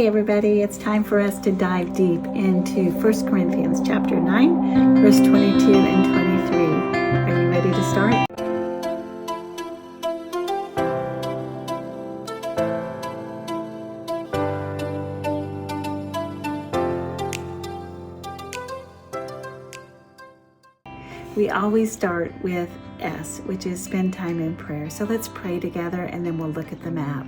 Hey everybody, it's time for us to dive deep into 1 Corinthians chapter 9, verse 22 and 23. Are you ready to start? We always start with S, which is spend time in prayer. So let's pray together and then we'll look at the map.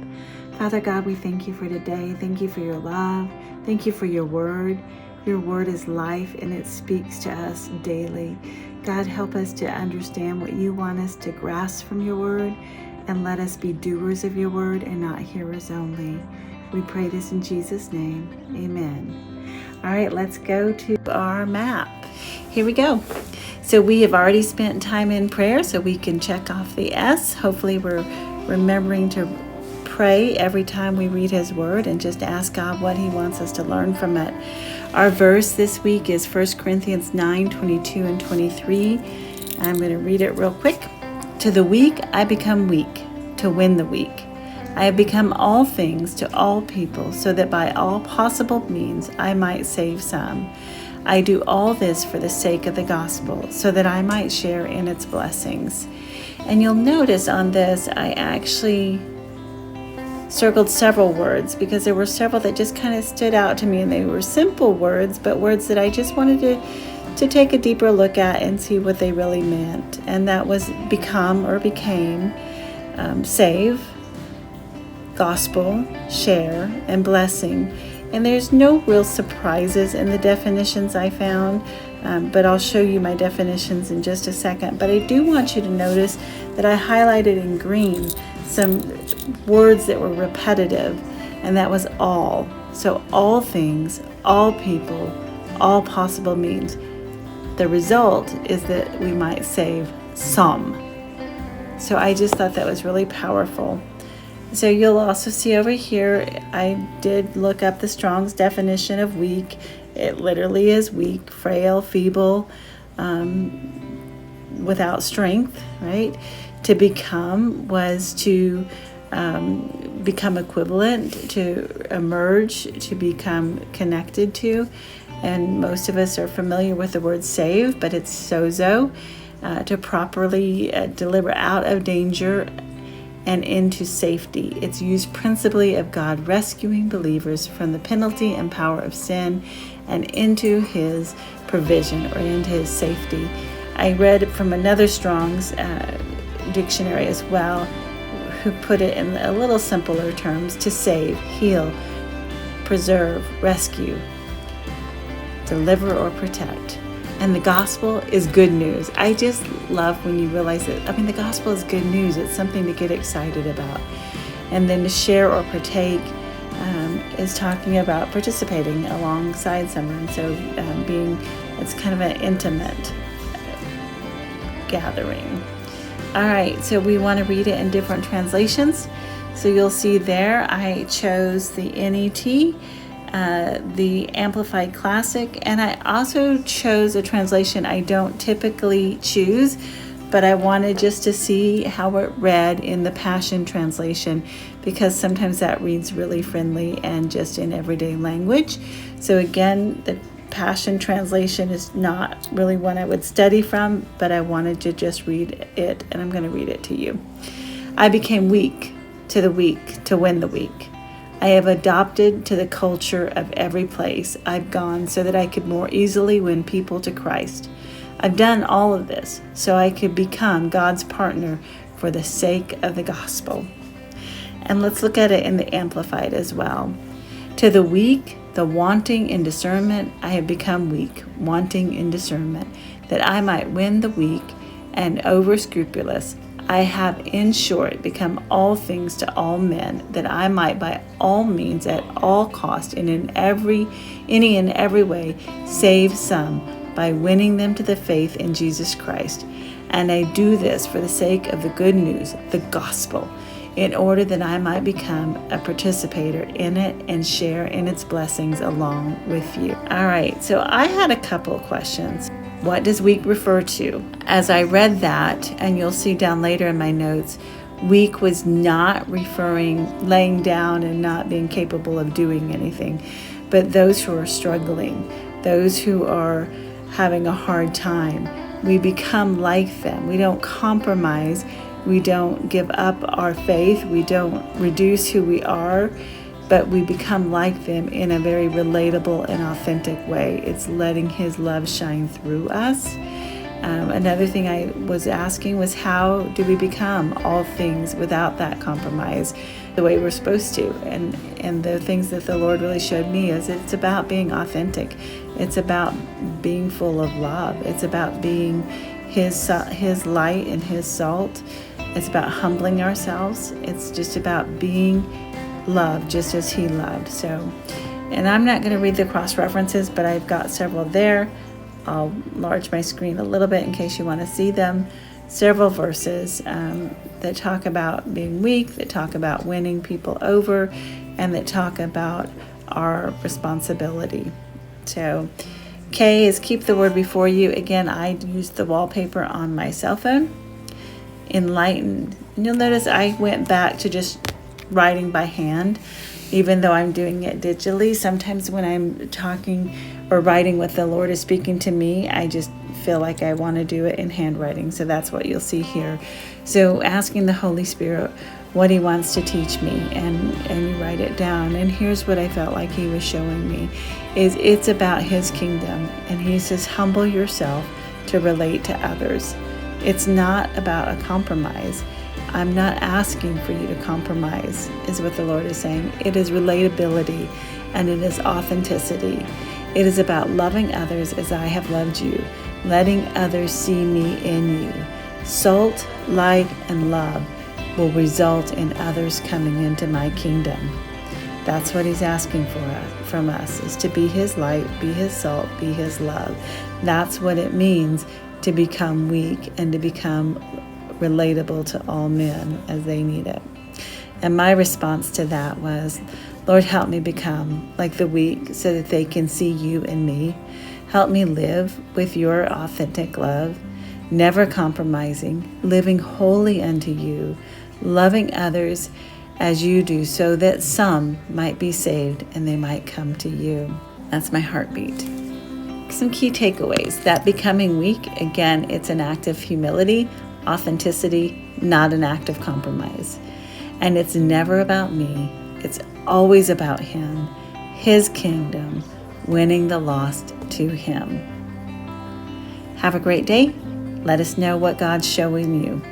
Father God, we thank you for today. Thank you for your love. Thank you for your word. Your word is life and it speaks to us daily. God, help us to understand what you want us to grasp from your word and let us be doers of your word and not hearers only. We pray this in Jesus' name. Amen. All right, let's go to our map. Here we go. So we have already spent time in prayer, so we can check off the S. Hopefully we're remembering to pray every time we read his word and just ask God what he wants us to learn from it. Our verse this week is 1 Corinthians 9, 22 and 23. I'm going to read it real quick. To the weak, I become weak to win the weak. I have become all things to all people so that by all possible means I might save some. I do all this for the sake of the gospel so that I might share in its blessings. And you'll notice on this, I actually circled several words because there were several that just kind of stood out to me, and they were simple words, but words that I just wanted to take a deeper look at and see what they really meant. And that was become or became, save, gospel, share, and blessing. And there's no real surprises in the definitions I found, but I'll show you my definitions in just a second. But I do want you to notice that I highlighted in green some words that were repetitive, and that was all. So all things, all people, all possible means. The result is that we might save some. So I just thought that was really powerful. So you'll also see over here, I did look up the Strong's definition of weak. It literally is weak, frail, feeble, without strength, right? To become was to become equivalent, to emerge, to become connected to. And most of us are familiar with the word save, but it's sozo, to properly deliver out of danger and into safety. It's used principally of God rescuing believers from the penalty and power of sin and into his provision or into his safety. I read from another Strong's dictionary as well, who put it in a little simpler terms: to save, heal, preserve, rescue, deliver, or protect. And the gospel is good news. I just love when you realize that, the gospel is good news. It's something to get excited about. And then to share or partake is talking about participating alongside someone. So it's kind of an intimate gathering. All right, so we want to read it in different translations. So you'll see there, I chose the NET, the Amplified Classic, and I also chose a translation I don't typically choose, but I wanted just to see how it read in the Passion Translation, because sometimes that reads really friendly and just in everyday language. So again, the Passion Translation is not really one I would study from, but I wanted to just read it, and I'm going to read it to you. I became weak to the weak to win the weak. I have adopted to the culture of every place I've gone so that I could more easily win people to Christ. I've done all of this so I could become God's partner for the sake of the gospel. And let's look at it in the Amplified as well. To the weak, the wanting in discernment, I have become weak, wanting in discernment, that I might win the weak, and over scrupulous, I have in short become all things to all men, that I might by all means at all cost and in any and every way save some by winning them to the faith in Jesus Christ. And I do this for the sake of the good news, the gospel, in order that I might become a participator in it and share in its blessings along with you. All right, so I had a couple of questions. What does weak refer to? As I read that, and you'll see down later in my notes, Weak was not referring laying down and not being capable of doing anything, but those who are struggling, those who are having a hard time. We become like them. We don't compromise. We don't give up our faith. We don't reduce who we are, but we become like them in a very relatable and authentic way. It's letting His love shine through us. Another thing I was asking was, how do we become all things without that compromise, the way we're supposed to? And the things that the Lord really showed me is it's about being authentic. It's about being full of love. It's about being His light and His salt. It's about humbling ourselves. It's just about being loved just as He loved. So, and I'm not going to read the cross references, but I've got several there. I'll enlarge my screen a little bit in case you want to see them. Several verses that talk about being weak, that talk about winning people over, and that talk about our responsibility. So K is keep the word before you. Again, I used the wallpaper on my cell phone. Enlightened. And you'll notice I went back to just writing by hand, even though I'm doing it digitally. Sometimes when I'm talking or writing what the Lord is speaking to me, I just feel like I want to do it in handwriting. So that's what you'll see here. So asking the Holy Spirit what He wants to teach me, and you write it down. And here's what I felt like He was showing me, is it's about His kingdom. And He says, humble yourself to relate to others. It's not about a compromise. I'm not asking for you to compromise, is what the Lord is saying. It is relatability, and it is authenticity. It is about loving others as I have loved you, letting others see me in you. Salt, light, and love will result in others coming into my kingdom. That's what He's asking from us, is to be His light, be His salt, be His love. That's what it means to become weak and to become relatable to all men as they need it. And my response to that was, Lord, help me become like the weak so that they can see you in me. Help me live with your authentic love, never compromising, living wholly unto you, loving others as you do, so that some might be saved and they might come to you. That's my heartbeat. Some key takeaways. That becoming weak, again, it's an act of humility, authenticity, not an act of compromise. And it's never about me. It's always about Him, His kingdom, winning the lost to Him. Have a great day. Let us know what God's showing you.